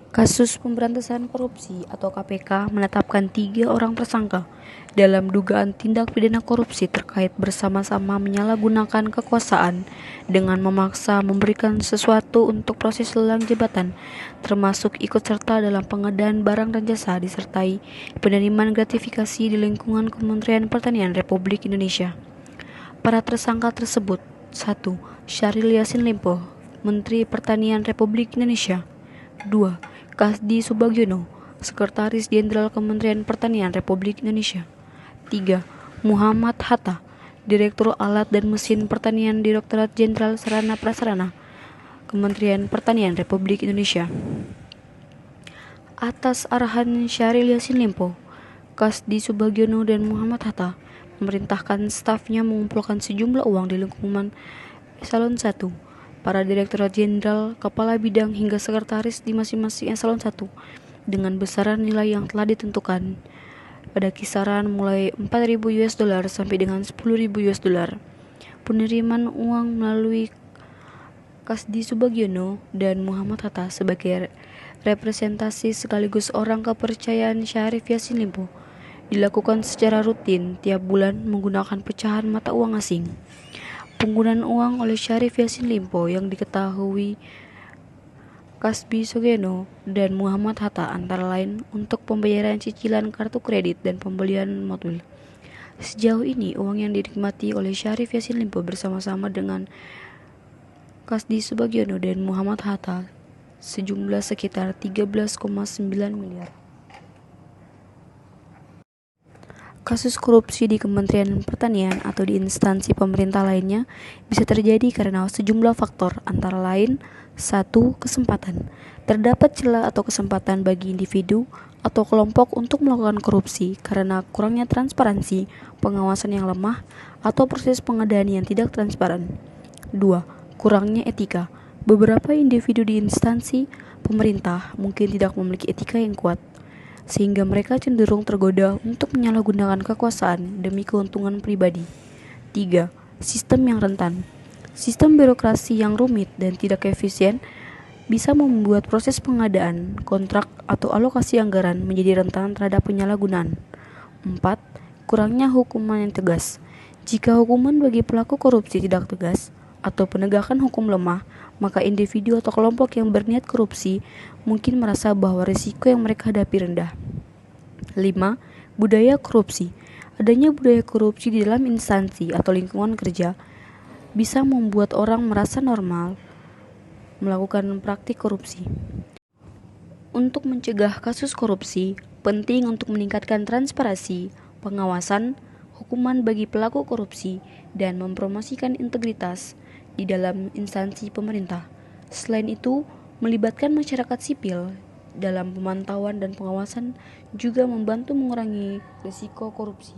Kasus Pemberantasan Korupsi atau KPK menetapkan 3 orang tersangka dalam dugaan tindak pidana korupsi terkait bersama-sama menyalahgunakan kekuasaan dengan memaksa memberikan sesuatu untuk proses lelang jabatan, termasuk ikut serta dalam pengadaan barang dan jasa disertai penerimaan gratifikasi di lingkungan Kementerian Pertanian Republik Indonesia. Para tersangka tersebut: 1. Syahril Yassin Limpo, Menteri Pertanian Republik Indonesia. 2. Kasdi Subagiono, Sekretaris Jenderal Kementerian Pertanian Republik Indonesia. 3. Muhammad Hatta, Direktur Alat dan Mesin Pertanian Direktorat Jenderal Sarana Prasarana, Kementerian Pertanian Republik Indonesia. Atas arahan Syahril Yassin Limpo, Kasdi Subagiono dan Muhammad Hatta memerintahkan stafnya mengumpulkan sejumlah uang di lingkungan Eselon 1, para Direktorat Jenderal, Kepala Bidang hingga Sekretaris di masing-masing Eselon 1 dengan besaran nilai yang telah ditentukan pada kisaran mulai 4.000 US dollar sampai dengan 10.000 US dollar. Penerimaan uang melalui Kasdi Subagiono dan Muhammad Hatta sebagai representasi sekaligus orang kepercayaan Syahril Yassin Limpo dilakukan secara rutin tiap bulan menggunakan pecahan mata uang asing. Penggunaan uang oleh Syahril Yassin Limpo yang diketahui Kasdi Subagiono dan Muhammad Hatta antara lain untuk pembayaran cicilan kartu kredit dan pembelian mobil. Sejauh ini, uang yang dinikmati oleh Syahril Yassin Limpo bersama-sama dengan Kasdi Subagiono dan Muhammad Hatta sejumlah sekitar 13,9 miliar. Kasus korupsi di Kementerian Pertanian atau di instansi pemerintah lainnya bisa terjadi karena sejumlah faktor, antara lain: 1. Kesempatan. Terdapat celah atau kesempatan bagi individu atau kelompok untuk melakukan korupsi karena kurangnya transparansi, pengawasan yang lemah, atau proses pengadaan yang tidak transparan. 2. Kurangnya etika. Beberapa individu di instansi pemerintah mungkin tidak memiliki etika yang kuat, sehingga mereka cenderung tergoda untuk menyalahgunakan kekuasaan demi keuntungan pribadi. 3. Sistem yang rentan. Sistem birokrasi yang rumit dan tidak efisien bisa membuat proses pengadaan, kontrak, atau alokasi anggaran menjadi rentan terhadap penyalahgunaan. 4. Kurangnya hukuman yang tegas. Jika hukuman bagi pelaku korupsi tidak tegas atau penegakan hukum lemah, maka individu atau kelompok yang berniat korupsi mungkin merasa bahwa risiko yang mereka hadapi rendah. 5. Budaya korupsi. Adanya budaya korupsi di dalam instansi atau lingkungan kerja bisa membuat orang merasa normal melakukan praktik korupsi. Untuk mencegah kasus korupsi, penting untuk meningkatkan transparansi, pengawasan, hukuman bagi pelaku korupsi, dan mempromosikan integritas di dalam instansi pemerintah. Selain itu, melibatkan masyarakat sipil dalam pemantauan dan pengawasan juga membantu mengurangi risiko korupsi.